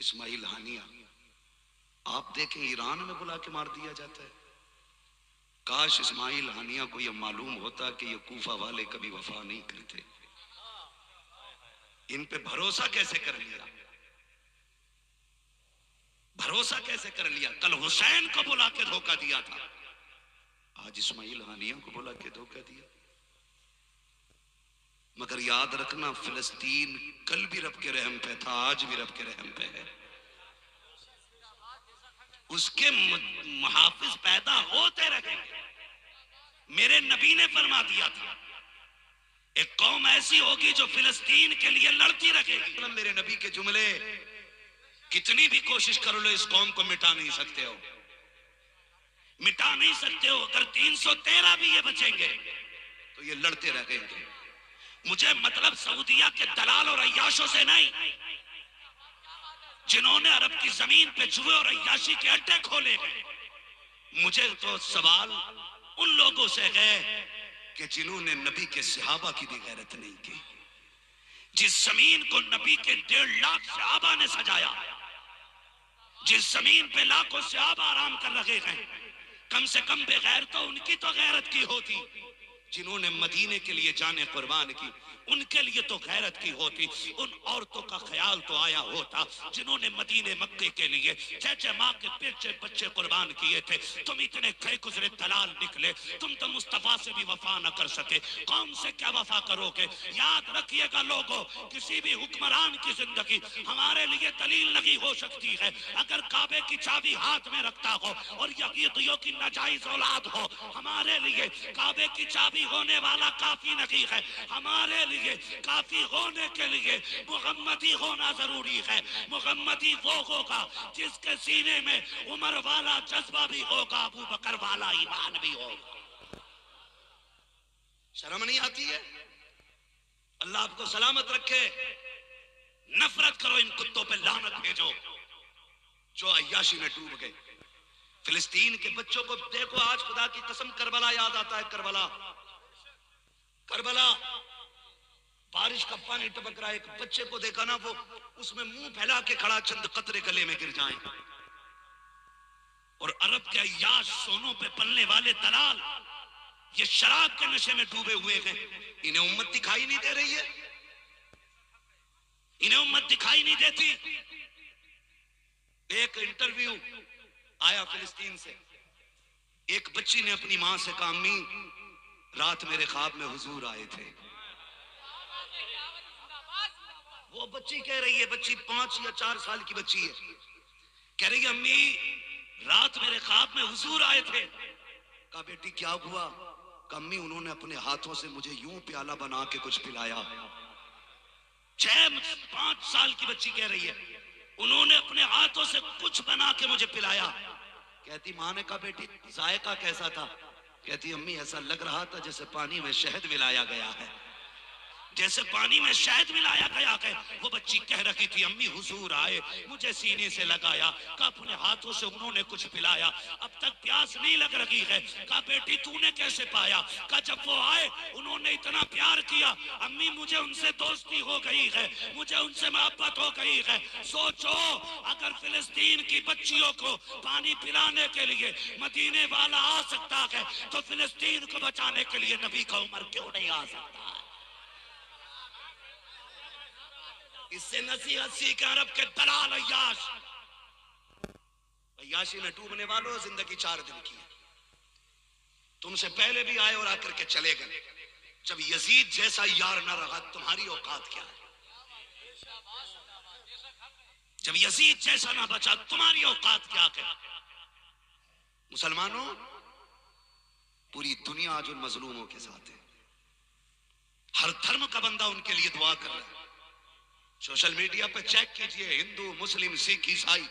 اسماعیل ہانیہ، آپ دیکھیں ایران میں بلا کے مار دیا جاتا ہے۔ کاش اسماعیل ہانیہ کو یہ معلوم ہوتا کہ یہ کوفہ والے کبھی وفا نہیں کرتے۔ ان پہ بھروسہ کیسے کر لیا، بھروسہ کیسے کر لیا؟ کل حسین کو بلا کے دھوکہ دیا تھا، آج اسماعیل ہانیہ کو بلا کے دھوکہ دیا۔ مگر یاد رکھنا فلسطین کل بھی رب کے رحم پہ تھا، آج بھی رب کے رحم پہ ہے۔ اس کے محافظ پیدا ہوتے رہیں گے۔ میرے نبی نے فرما دیا تھا ایک قوم ایسی ہوگی جو فلسطین کے لیے لڑتی رہے گی۔ میرے نبی کے جملے کتنی بھی کوشش کر لو اس قوم کو مٹا نہیں سکتے ہو، مٹا نہیں سکتے ہو۔ اگر 313 بھی یہ بچیں گے تو یہ لڑتے رہیں گے۔ مجھے مطلب سعودیہ کے دلال اور عیاشوں سے نہیں، جنہوں نے عرب کی زمین پہ جوئے اور عیاشی کے اڈے کھولے گئے۔ مجھے تو سوال ان لوگوں سے ہے کہ جنہوں نے نبی کے صحابہ کی بھی غیرت نہیں کی۔ جس زمین کو نبی کے 1.5 لاکھ صحابہ نے سجایا، جس زمین پہ لاکھوں صحابہ آرام کر رہے ہیں، کم سے کم بے غیر تو ان کی تو غیرت کی ہوتی۔ جنہوں نے مدینے کے لیے جانیں قربان کی، ان کے لیے تو غیرت کی ہوتی۔ ان عورتوں کا خیال تو آیا ہوتا جنہوں نے مدینے مکے کے لیے چچے ماں کے پیچھے بچے قربان کیے تھے۔ تم اتنے کھے گزرے دلال نکلے، تم تو مصطفیٰ سے بھی وفا نہ کر سکے، قوم سے کیا وفا کرو گے؟ یاد رکھیے گا لوگوں، کسی بھی حکمران کی زندگی ہمارے لیے دلیل نہیں ہو سکتی ہے۔ اگر کعبے کی چابی ہاتھ میں رکھتا ہو اور یزیدیوں کی ناجائز اولاد ہو، ہمارے لیے کعبے کی چابی ہونے والا کافی نہیں ہے۔ ہمارے لیے کافی ہونے کے لیے محمدی ہونا ضروری ہے۔ محمدی وہ ہوگا جس کے سینے میں عمر والا جذبہ بھی ہوگا، ابو بکر والا ایمان بھی ہوگا۔ شرم نہیں آتی ہے؟ اللہ آپ کو سلامت رکھے۔ نفرت کرو ان کتوں پہ، لعنت بھیجو جو عیاشی میں ڈوب گئے۔ فلسطین کے بچوں کو دیکھو، آج خدا کی قسم کربلا یاد آتا ہے۔ کربلا بارش کا پانی ٹپک رہا ہے، ایک بچے کو دیکھا نا، وہ اس میں منہ پھیلا کے کھڑا، چند قطرے گلے میں گر جائیں۔ اور عرب کے عیاش، سونوں پہ پلنے والے دلال، یہ شراب کے نشے میں ڈوبے ہوئے ہیں۔ انہیں امت دکھائی نہیں دے رہی ہے، انہیں امت دکھائی نہیں دیتی۔ ایک انٹرویو آیا فلسطین سے، ایک بچی نے اپنی ماں سے کہا، امی رات میرے خواب میں حضور آئے تھے۔ وہ بچی کہہ رہی ہے، بچی 5 یا 4 سال کی بچی ہے، کہہ رہی ہے امی رات میرے خواب میں حضور آئے تھے۔ کہا بیٹی کیا ہوا؟ کہا امی انہوں نے اپنے ہاتھوں سے مجھے یوں پیالہ بنا کے کچھ پلایا۔ 5 سال کی بچی کہہ رہی ہے انہوں نے اپنے ہاتھوں سے کچھ بنا کے مجھے پلایا۔ کہتی ماں نے کہا بیٹی ذائقہ کیسا تھا؟ کہتی امی ایسا لگ رہا تھا جیسے پانی میں شہد ملایا گیا ہے، جیسے پانی میں شہد ملایا گیا ہے۔ وہ بچی کہہ رہی تھی امی حضور آئے، مجھے سینے سے لگایا، کہا اپنے ہاتھوں سے انہوں نے کچھ پلایا، اب تک پیاس نہیں لگ رہی ہے۔ کہا بیٹی تو نے کیسے پایا؟ کہا جب وہ آئے انہوں نے اتنا پیار کیا امی مجھے ان سے دوستی ہو گئی ہے، مجھے ان سے محبت ہو گئی ہے۔ سوچو اگر فلسطین کی بچیوں کو پانی پلانے کے لیے مدینے والا آ سکتا ہے تو فلسطین کو بچانے کے لیے نبی کا عمر کیوں نہیں آ سکتا؟ اس سے نصیحت سیکھ عرب کے دلال عیاش، عیاشی میں ڈوبنے والوں، زندگی 4 دن کی ہے۔ تم سے پہلے بھی آئے اور آ کر کے چلے گئے۔ جب یزید جیسا یار نہ رہا تمہاری اوقات کیا ہے؟ جب یزید جیسا نہ بچا تمہاری اوقات کیا ہے؟ مسلمانوں پوری دنیا آج ان مظلوموں کے ساتھ ہے، ہر دھرم کا بندہ ان کے لیے دعا کر رہا ہے۔ سوشل میڈیا پہ چیک کیجئے، ہندو مسلم سکھ عیسائی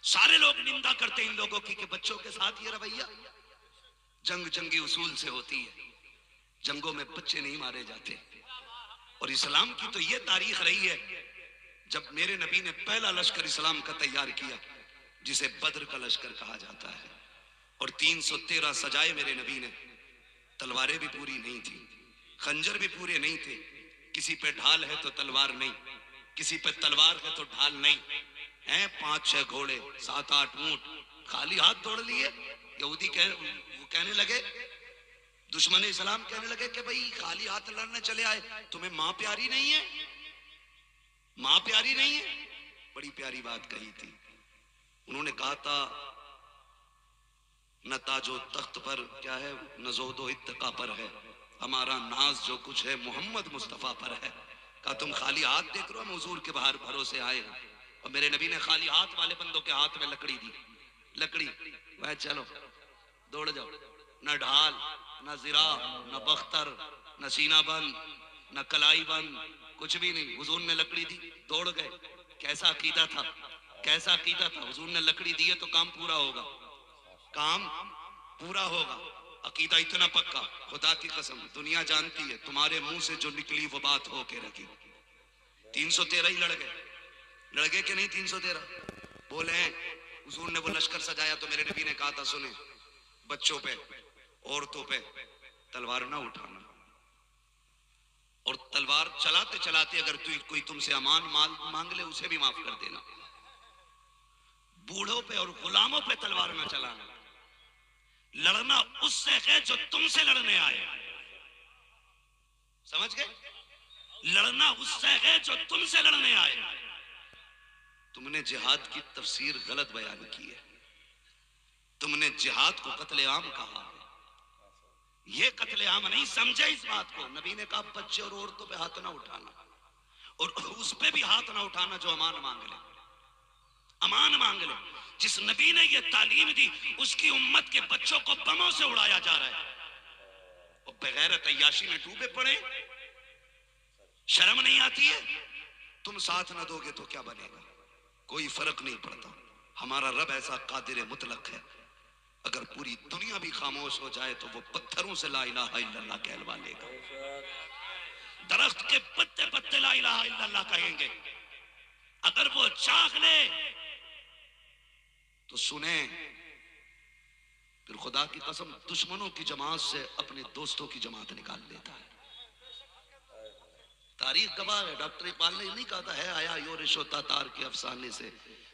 سارے لوگ نندا کرتے ہیں ان لوگوں کی کہ بچوں کے ساتھ یہ رویہ۔ جنگ جنگی اصول سے ہوتی ہے، جنگوں میں بچے نہیں مارے جاتے۔ اور اسلام کی تو یہ تاریخ رہی ہے، جب میرے نبی نے پہلا لشکر اسلام کا تیار کیا جسے بدر کا لشکر کہا جاتا ہے، اور 313 سجائے میرے نبی نے، تلواریں بھی پوری نہیں تھی، خنجر بھی پورے نہیں تھے، کسی پہ ڈھال ہے تو تلوار نہیں، کسی پہ تلوار ہے تو ڈھال نہیں، ہیں 5-6 گھوڑے 7-8 اونٹ خالی ہاتھ دوڑ لیے. یہودی وہ کہنے لگے, دشمن اسلام کہنے لگے کہ بھئی خالی ہاتھ لڑنے چلے آئے, تمہیں ماں پیاری نہیں ہے؟ ماں پیاری نہیں ہے؟ بڑی پیاری بات کہی تھی. انہوں نے کہا تھا نہ تاج و تخت پر کیا ہے, نہ زہد و اتقا پر ہے, ہمارا ناز جو کچھ ہے محمد مصطفیٰ پر ہے. کہا تم خالی ہاتھ دیکھ رہو, ہم حضور کے باہر بھروسے آئے ہیں, اور میرے نبی نے خالی ہاتھ والے بندوں کے ہاتھ میں لکڑی دی. لکڑی وہ چلو دوڑ جاؤ, نہ ڈھال نہ زرا نہ بختر نہ سینہ بند نہ کلائی بند, کچھ بھی نہیں. حضور نے لکڑی دی, دوڑ گئے. کیسا عقیدہ تھا, کیسا عقیدہ تھا. حضور نے لکڑی دی ہے تو کام پورا ہوگا, کام پورا ہوگا. عقیدہ اتنا پکا, خدا کی قسم دنیا جانتی ہے تمہارے منہ سے جو نکلی وہ بات ہو کے رکھی. 313 ہی لڑ گئے کہ نہیں؟ 313 بولے ہیں. حضور نے وہ لشکر سجایا تو میرے نبی نے کہا تھا سنیں, بچوں پہ عورتوں پہ تلوار نہ اٹھانا, اور تلوار چلاتے چلاتے اگر کوئی تم سے امان مانگ لے اسے بھی معاف کر دینا. بوڑھوں پہ اور غلاموں پہ تلوار نہ چلانا. لڑنا اس سے ہے جو تم سے لڑنے آئے, سمجھ گئے؟ لڑنا اس سے ہے جو تم سے لڑنے آئے. تم نے جہاد کی تفسیر غلط بیان کی ہے, تم نے جہاد کو قتل عام کہا. یہ قتل عام نہیں, سمجھے اس بات کو. نبی نے کہا بچے اور عورتوں پہ ہاتھ نہ اٹھانا, اور اس پہ بھی ہاتھ نہ اٹھانا جو امان مانگ لے. امان مانگ لے. جس نبی نے یہ تعلیم دی اس کی امت کے بچوں کو بموں سے اڑایا جا رہا ہے, اور بغیرت عیاشی میں ڈوبے پڑے. شرم نہیں آتی ہے؟ تم ساتھ نہ دو گے تو کیا بنے گا؟ کوئی فرق نہیں پڑتا. ہمارا رب ایسا قادر مطلق ہے, اگر پوری دنیا بھی خاموش ہو جائے تو وہ پتھروں سے لا الہ الا اللہ کہلوا لے گا. درخت کے پتے پتے لا الہ الا اللہ کہیں گے. اگر وہ چاہ لے تو سنیں. پھر خدا کی قسم دشمنوں کی جماعت سے اپنے دوستوں کی جماعت نکال لیتا ہے. تاریخ گواہ ہے. ڈاکٹر اقبال نے نہیں کہا تھا ہے آیا یورش و تاتار کے افسانے سے,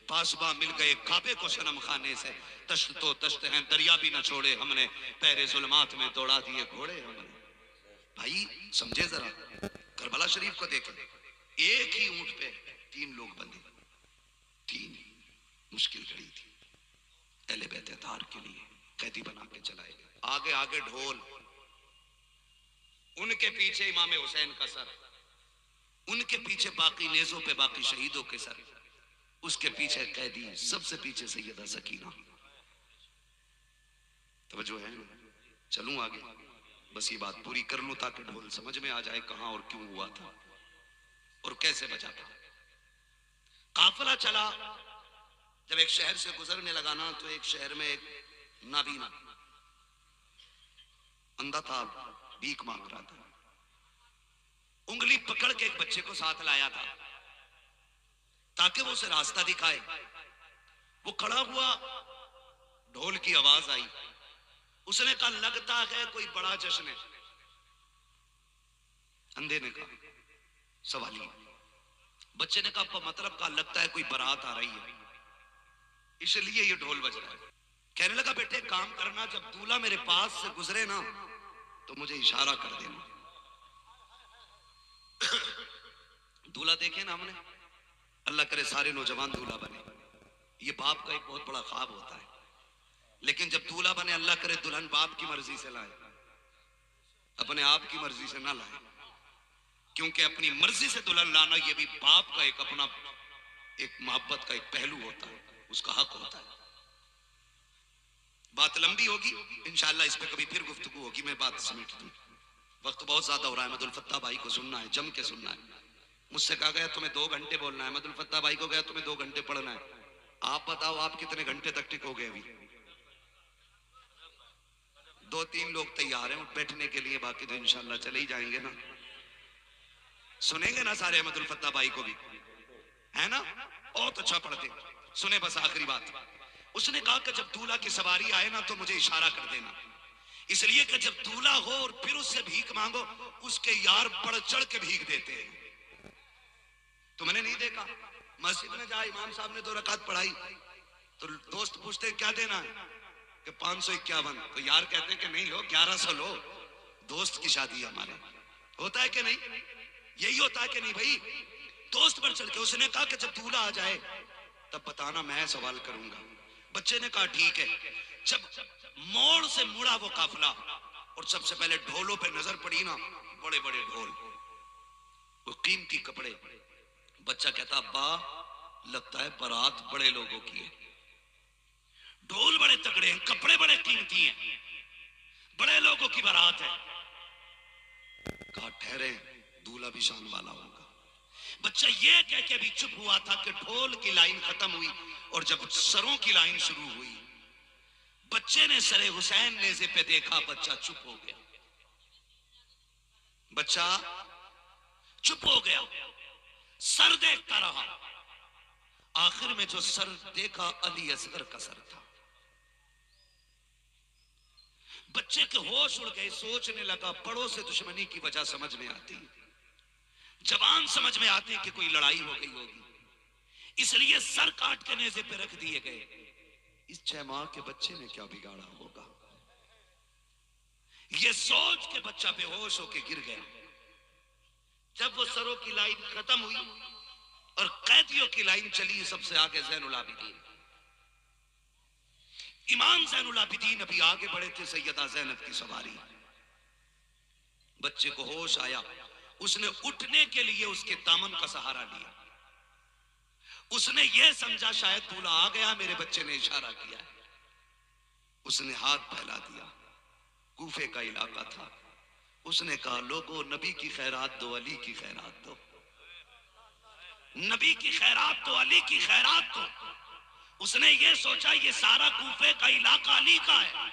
پاسباں مل گئے کعبے کو صنم خانے سے, تشت تو تشت ہیں دریا بھی نہ چھوڑے ہم نے, پہرے ظلمات میں دوڑا دیے گھوڑے ہم نے. بھائی سمجھے ذرا, کربلا شریف کو دیکھیں, ایک ہی اونٹ پہ 3 لوگ بندے, 3 مشکل گھڑی تھی. اہل بیت اطہار کے لیے قیدی بنا کے چلائے گئے. آگے آگے ڈھول, ان کے پیچھے امام حسین کا سر, ان کے پیچھے باقی نیزوں پہ باقی شہیدوں کے سر, اس کے پیچھے قیدی, سب سے پیچھے سیدہ سکینہ. توجہ ہے؟ چلوں آگے, بس یہ بات پوری کر لوں تاکہ ڈھول سمجھ میں آ جائے کہاں اور کیوں ہوا تھا اور کیسے بچا تھا. قافلہ چلا, جب ایک شہر سے گزرنے لگا نا تو ایک شہر میں ایک نابینا اندھا تھا, بھیک مانگ رہا تھا. انگلی پکڑ کے ایک بچے کو ساتھ لایا تھا تاکہ وہ اسے راستہ دکھائے. وہ کھڑا ہوا, ڈھول کی آواز آئی, اس نے کہا لگتا ہے کوئی بڑا جشن ہے. اندھے نے کہا سوالی. بچے نے کہا مطلب کہا لگتا ہے کوئی بارات آ رہی ہے اس لیے یہ ڈھول بج رہا ہے. کہنے لگا بیٹے کام کرنا, جب دولہا میرے پاس سے گزرے نا تو مجھے اشارہ کر دینا. دولہا دیکھیں نا ہم نے, اللہ کرے سارے نوجوان دولہا بنے, یہ باپ کا ایک بہت بڑا خواب ہوتا ہے. لیکن جب دولہا بنے اللہ کرے دلہن باپ کی مرضی سے لائے, اپنے آپ کی مرضی سے نہ لائے, کیونکہ اپنی مرضی سے دلہن لانا یہ بھی باپ کا ایک اپنا ایک محبت کا ایک پہلو ہوتا ہے, اس کا حق ہوتا ہے. بات لمبی ہوگی انشاءاللہ, اس پہ کبھی پھر گفتگو ہوگی, میں بات سمیٹ دوں, وقت بہت زیادہ ہو رہا ہے. احمد الفتاح بھائی کو سننا ہے, جم کے سننا ہے. مجھ سے کہا گیا تمہیں 2 گھنٹے بولنا ہے, احمد الفتاح بھائی کو گیا تمہیں 2 گھنٹے پڑھنا ہے. آپ بتاؤ آپ کتنے گھنٹے تک ٹکو گے؟ ابھی 2-3 لوگ تیار ہیں بیٹھنے کے لیے, باقی تو انشاءاللہ چلے ہی جائیں گے نا. سنیں گے نا سارے احمد الفتاح بھائی کو بھی, ہے نا؟ بہت اچھا پڑھتے. سنیں بس آخری بات. اس نے کہا کہ جب دولہا کی سواری آئے نا تو مجھے اشارہ کر دینا, اس لیے کہ جب دولہا ہو اور پھر اس سے بھیک مانگو, اس کے یار بڑھ چڑھ کے بھیک دیتے ہیں. تم نے نہیں دیکھا مسجد میں جا امام صاحب نے 2 رکعت پڑھائی تو دوست پوچھتے کیا دینا ہے کہ 551، تو یار کہتے ہیں کہ نہیں لو 1100 لو، دوست کی شادی ہے ہمارے. ہوتا ہے کہ نہیں؟ یہی ہوتا ہے کہ نہیں بھائی؟ دوست بڑھ چڑھ کے اس نے کہا کہ جب دولہا آ جائے تب بتانا، میں سوال کروں گا. بچے نے کہا ٹھیک ہے. جب موڑ سے مڑا وہ قافلہ اور سب سے پہلے ڈھولوں پہ نظر پڑی نا، بڑے بڑے ڈھول، وہ قیمتی کپڑے. بچہ کہتا ابا لگتا ہے بارات بڑے لوگوں کی ہے، ڈھول بڑے تگڑے ہیں، کپڑے بڑے قیمتی ہیں، بڑے لوگوں کی بارات ہے. کہا ٹھہرے دولہا بھی شان والا ہوگا. بچہ یہ کہہ کے بھی چپ ہوا تھا کہ ڈھول کی لائن ختم ہوئی اور جب سروں کی لائن شروع ہوئی، بچے نے سر حسین نیزے پہ دیکھا، بچہ چپ ہو گیا. بچہ چپ ہو گیا، سر دیکھتا رہا. آخر میں جو سر دیکھا علی اصغر کا سر تھا. بچے کے ہوش اڑ گئے، سوچنے لگا بڑوں سے دشمنی کی وجہ سمجھ میں آتی، جوان سمجھ میں آتی کہ کوئی لڑائی ہو گئی ہوگی، اس لیے سر کاٹ کے نیزے پہ رکھ دیے گئے. اس 6 ماہ کے بچے نے کیا بگاڑا ہوگا؟ یہ سوچ کے بچہ بے ہوش ہو کے گر گیا. جب وہ سروں کی لائن ختم ہوئی اور قیدیوں کی لائن چلی، سب سے آگے زین العابدین. امام زین العابدین ابھی آگے بڑھے تھے، سیدہ زینب کی سواری. بچے کو ہوش آیا، اس نے اٹھنے کے لیے اس کے دامن کا سہارا لیا. اس نے یہ سمجھا شاید دولہا آ گیا، میرے بچے نے اشارہ کیا ہے. اس نے ہاتھ پھیلا دیا. کوفے کا علاقہ تھا. اس نے کہا لوگوں نبی کی خیرات دو، علی کی خیرات دو، نبی کی خیرات دو، علی کی خیرات دو. اس نے یہ سوچا یہ سارا کوفے کا علاقہ علی کا ہے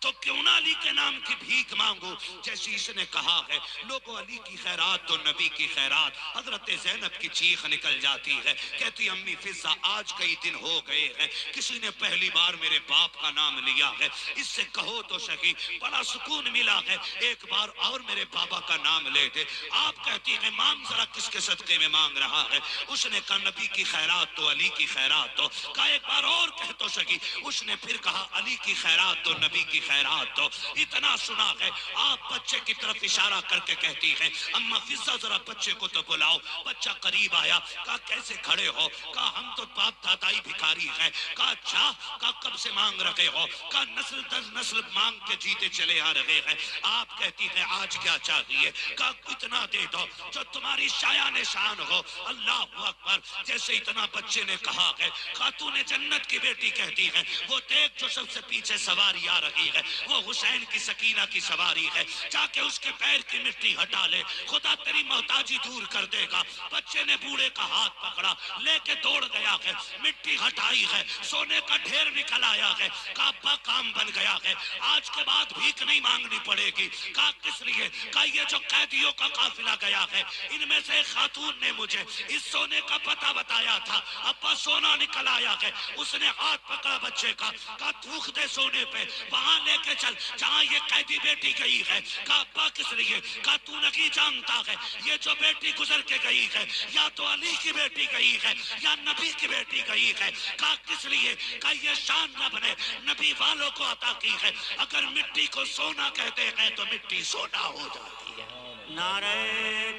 تو کیوں نہ علی کے نام کی بھیک مانگو. جیسی اس نے کہا ہے لوگوں علی کی خیرات تو نبی کی خیرات، حضرت زینب کی چیخ نکل جاتی ہے، کہتی امی فضہ آج کئی دن ہو گئے ہیں کسی نے پہلی بار میرے باپ کا نام لیا ہے، اس سے کہو تو صحیح بڑا سکون ملا ہے، ایک بار اور میرے بابا کا نام لے دے. آپ کہتی ہیں مانگ ذرا کس کے صدقے میں مانگ رہا ہے. اس نے کہا نبی کی خیرات تو علی کی خیرات تو. کہا ایک بار اور کہہ تو صحیح. اس نے پھر کہا علی کی خیرات تو نبی کی خیرات تو. اتنا سنا ہے آپ بچے کی طرف اشارہ کر کے کہتی ہیں اما فضہ ذرا بچے کو تو بلاؤ. بچہ قریب آیا. کہا کیسے کھڑے ہو؟ کہا ہم تو باپ دادائی بھکاری ہیں. کہا اچھا. کہا کب سے مانگ رہے ہو؟ کہا نسل در نسل مانگ کے جیتے چلے آ رہے ہیں. آپ کہتی ہیں آج کیا چاہیے؟ کہا اتنا دے دو جو تمہاری شایان شان ہو. اللہ اکبر. جیسے اتنا بچے نے کہا ہے خاتون جنت کی بیٹی کہتی ہے وہ دیکھ جو سب سے پیچھے سواری آ رہی ہے وہ حسین کی سکینہ کی سواری ہے، جا کے اس کے پیر کی مٹی ہٹا لے، خدا تیری محتاجی دور کر دے گا. بچے نے بوڑھے کا ہاتھ پکڑا، لے کے دوڑ گیا ہے، مٹی ہٹائی ہے، سونے کا ڈھیر نکل آیا ہے. کہا ابا کام بن گیا ہے، آج کے بعد بھیک نہیں مانگنی پڑے گی. کہا کس لیے؟ کہا یہ جو قیدیوں کا قافلہ گیا ہے ان میں سے خاتون نے مجھے اس سونے کا پتہ بتایا تھا، ابا سونا نکل آیا ہے. اس نے ہاتھ پکڑا بچے کا، کہا تھوک دے سونے پہ، وہاں لے کے چل جہاں یہ قیدی بیٹی گئی ہے. کہا ابا کس لیے؟ کہا تو نہیں جانتا ہے یہ جو بیٹی گزر کے گئی ہے یا تو علی کی بیٹی گئی ہے یا نبی کی بیٹی گئی ہے. کہا کس لیے؟ کہا یہ شان رب نے نبی والوں کو عطا کی ہے، اگر مٹی کو سونا کہتے ہیں تو مٹی سونا ہو جاتی ہے. نعرہ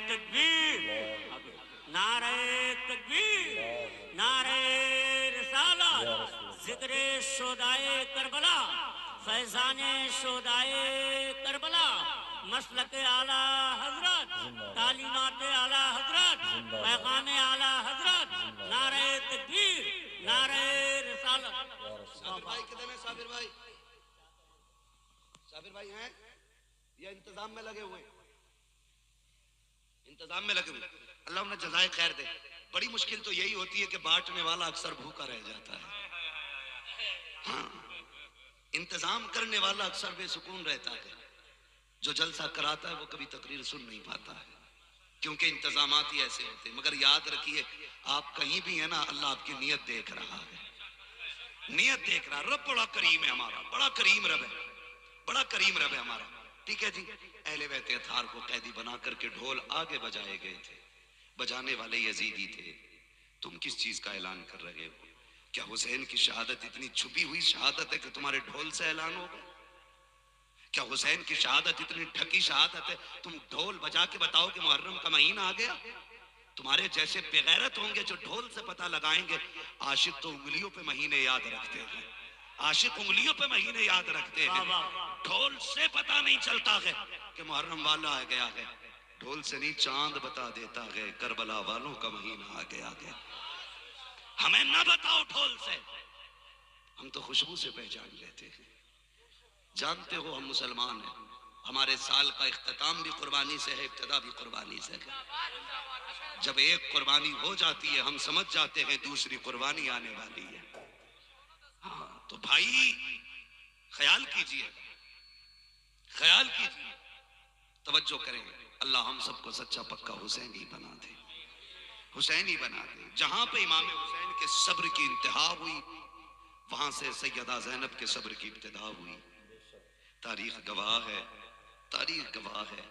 تکبیر، نعرہ تکبیر، نعرہ رسالت، ذکر شہدائے کربلا، فیضان شہدائے کربلا، مسلک اعلیٰ حضرت، تعلیمات اعلیٰ حضرت، پیغام اعلیٰ حضرت. نعرہ تکبیر، نعرہ رسالت. صابر بھائی کدھر ہیں؟ صابر بھائی، صابر بھائی ہیں یا انتظام میں لگے ہوئے؟ انتظام میں لگے ہوئے. اللہ انہیں جزائے خیر دے. بڑی مشکل تو یہی ہوتی ہے کہ بانٹنے والا اکثر بھوکا رہ جاتا ہے. ہاں انتظام کرنے والا اکثر بے سکون رہتا ہے. جو جلسہ کراتا ہے وہ کبھی تقریر سن نہیں پاتا ہے کیونکہ انتظامات ہی ایسے ہوتے ہیں. مگر یاد رکھیے آپ کہیں بھی ہیں نا اللہ آپ کی نیت دیکھ رہا ہے، نیت دیکھ رہا. رب بڑا کریم ہے ہمارا، بڑا کریم رب ہے، بڑا کریم رب ہے ہمارا. ٹھیک ہے جی. اہل بیت اطہار کو قیدی بنا کر کے ڈھول آگے بجائے گئے تھے. بجانے والے یزیدی تھے. تم کس چیز کا اعلان کر رہے ہو؟ کیا حسین کی شہادت اتنی چھپی ہوئی شہادت ہے کہ تمہارے ڈھول سے اعلان ہوگا؟ کیا حسین کی شہادت اتنی ڈھکی شہادت ہے تم ڈھول بجا کے بتاؤ کہ محرم کا مہینہ آ گیا؟ تمہارے جیسے بے غیرت ہوں گے جو ڈھول سے پتہ لگائیں گے. عاشق تو انگلیوں پہ مہینے یاد رکھتے ہیں. عاشق انگلیوں پہ مہینے یاد رکھتے ہیں. ڈھول سے پتہ نہیں چلتا ہے کہ محرم والا آ گیا ہے. ڈھول سے نہیں چاند بتا دیتا ہے کربلا والوں کا مہینہ آ گیا ہے. ہمیں نہ بتاؤ ڈھول سے، ہم تو خوشبو سے پہچان لیتے ہیں. جانتے ہو ہم مسلمان ہیں، ہمارے سال کا اختتام بھی قربانی سے ہے، ابتدا بھی قربانی سے ہے. جب ایک قربانی ہو جاتی ہے ہم سمجھ جاتے ہیں دوسری قربانی آنے والی ہے. ہاں تو بھائی خیال کیجئے، خیال کیجئے، توجہ کریں. اللہ ہم سب کو سچا پکا حسینی بنا دے، حسینی بنا دے. جہاں پہ امام حسین کے صبر کی انتہا ہوئی وہاں سے سیدہ زینب کے صبر کی ابتدا ہوئی. تاریخ گواہ ہے، تاریخ گواہ ہے.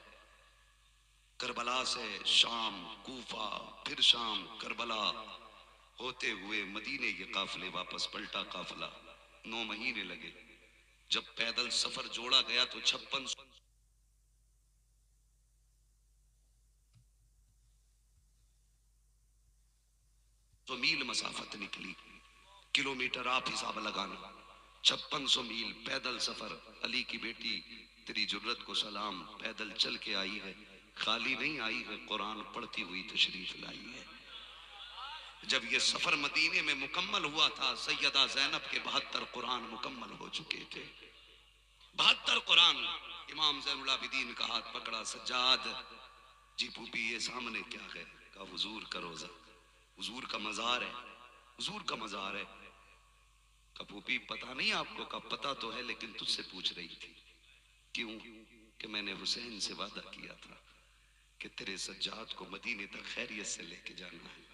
کربلا سے شام، کوفہ، پھر شام، کربلا ہوتے ہوئے مدینے یہ قافلے واپس پلٹا قافلہ. 9 مہینے لگے. جب پیدل سفر جوڑا گیا تو 56 میل مسافت نکلی. کلومیٹر آپ حساب لگانا. 5600 میل پیدل سفر. علی کی بیٹی تیری جرت کو سلام، پیدل چل کے آئی ہے، خالی نہیں آئی ہے، قرآن پڑھتی ہوئی تشریف لائی ہے. جب یہ سفر مدینے میں مکمل ہوا تھا سیدہ زینب کے 72 قرآن مکمل ہو چکے تھے. 72 قرآن. امام زین العابدین کا ہاتھ پکڑا. سجاد جی پھوپھی یہ سامنے کیا ہے؟ کہا حضور کا روزہ، حضور کا مزار ہے، حضور کا مزار ہے. کہا پھوپھی پتہ نہیں آپ کو؟ کہا پتہ تو ہے لیکن تجھ سے پوچھ رہی تھی. کیوں؟ کہ میں نے حسین سے وعدہ کیا تھا کہ تیرے سجاد کو مدینے تک خیریت سے لے کے جانا ہے.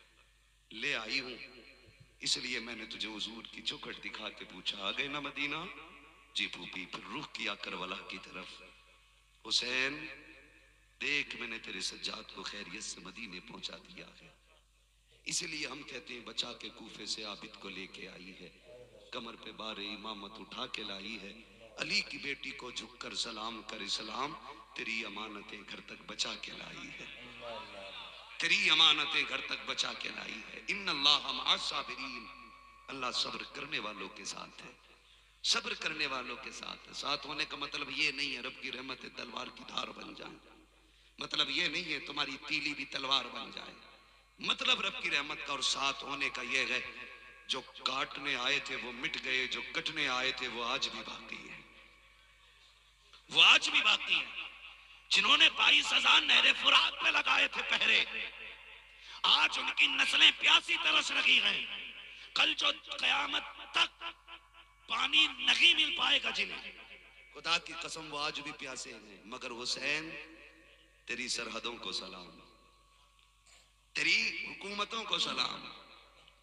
لے آئی ہوں، اس لیے میں نے تجھے حضور کی چوکھٹ دکھا کے پوچھا آ گئے نا مدینہ؟ جی پھوپھی. پھر رخ کیا کربلا کی طرف. حسین دیکھ میں نے تیرے سجاد کو خیریت سے مدینے پہنچا دیا ہے. اس لیے ہم کہتے ہیں بچا کے کوفے سے عابد کو لے کے آئی ہے، کمر پہ بار امامت اٹھا کے لائی ہے. علی کی بیٹی کو جھک کر سلام کر اسلام، تیری امانتیں گھر تک بچا کے لائی ہے، تیری امانتیں گھر تک بچا کے لائی ہے. ان اللہ مع الصابرین، اللہ صبر کرنے والوں کے ساتھ ہے، صبر کرنے والوں کے ساتھ ہے. ساتھ ہونے کا مطلب یہ نہیں ہے رب کی رحمت تلوار کی دھار بن جائیں، مطلب یہ نہیں ہے تمہاری تیلی بھی تلوار بن جائے. مطلب رب کی رحمت کا اور ساتھ ہونے کا یہ ہے جو کاٹنے آئے تھے وہ مٹ گئے، جو کٹنے آئے تھے وہ آج بھی باقی ہیں، وہ آج بھی باقی ہیں. جنہوں نے 22,000 نہر فرات پہ لگائے تھے پہرے، آج ان کی نسلیں پیاسی ترس رہی ہیں. کل جو قیامت تک پانی نہیں مل پائے گا جنہیں، خدا کی قسم وہ آج بھی پیاسے ہیں. مگر حسین تیری سرحدوں کو سلام، تیری حکومتوں کو سلام.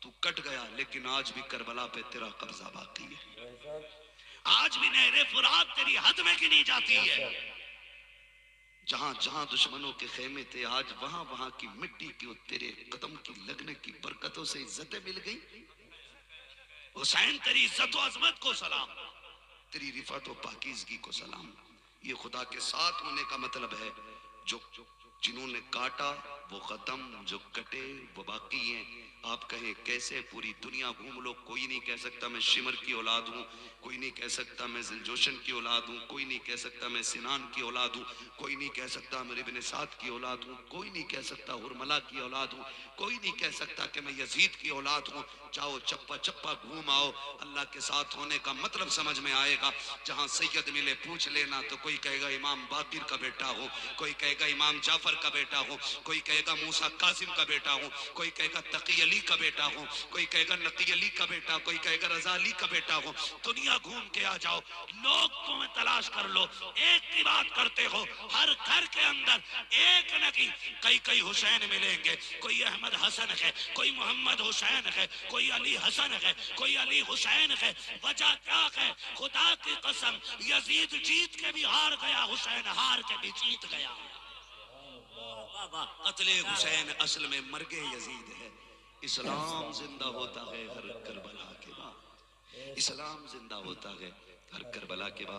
تو کٹ گیا لیکن آج بھی کربلا پہ تیرا قبضہ باقی ہے، آج بھی نہر فرات تیری حد میں گنی جاتی ہے. جہاں جہاں دشمنوں کے خیمے تھے آج وہاں وہاں کی مٹی کی تیرے قدم کی لگنے کی برکتوں سے عزتیں مل گئی. حسین تیری عزت و عظمت کو سلام، تیری رفعت و پاکیزگی کو سلام. یہ خدا کے ساتھ ہونے کا مطلب ہے جو جنہوں نے کاٹا وہ ختم، جو کٹے وہ باقی ہیں. آپ کہیں کیسے؟ پوری دنیا گھوم لو، کوئی نہیں کہہ سکتا میں شمر کی اولاد ہوں، کوئی نہیں کہہ سکتا میں ذوالجوشن کی اولاد ہوں، کوئی نہیں کہہ سکتا میں سنان کی اولاد ہوں، کوئی نہیں کہہ سکتا میں ابن سعد کی اولاد ہوں، کوئی نہیں کہہ سکتا ہرملا کی اولاد ہوں، کوئی نہیں کہہ سکتا کہ میں یزید کی اولاد ہوں. جاؤ چپا چپا گھوم آؤ، اللہ کے ساتھ ہونے کا مطلب سمجھ میں آئے گا. جہاں سید ملے پوچھ لینا تو کوئی کہے گا امام باقر کا بیٹا ہوں، کوئی کہے گا امام جعفر کا بیٹا ہوں، کوئی کہے گا موسیٰ کاظم کا بیٹا ہوں، کوئی کہے گا تقی علی کا بیٹا ہوں، کوئی کہے گا نقی علی کا بیٹا، کوئی کہے گا رضا علی کا بیٹا ہوں. دنیا گھوم کے آ جاؤ، لوگ تمہیں تلاش کر لو، ایک کی بات کرتے ہو. ہر گھر کے اندر ایک نہ کی کئی حسین ملیں گے. کوئی احمد حسن ہے، کوئی محمد حسین ہے، کوئی علی حسن ہے، کوئی علی حسین ہے. وجہ کیا ہے؟ خدا کی قسم یزید جیت کے بھی ہار گیا، حسین ہار کے بھی جیت گیا. قتل حسین اصل میں مرگ یزید ہے. اسلام زندہ ہوتا ہے ہر کربلا کے بعد، اسلام زندہ ہوتا ہے ہر کربلا کے بعد۔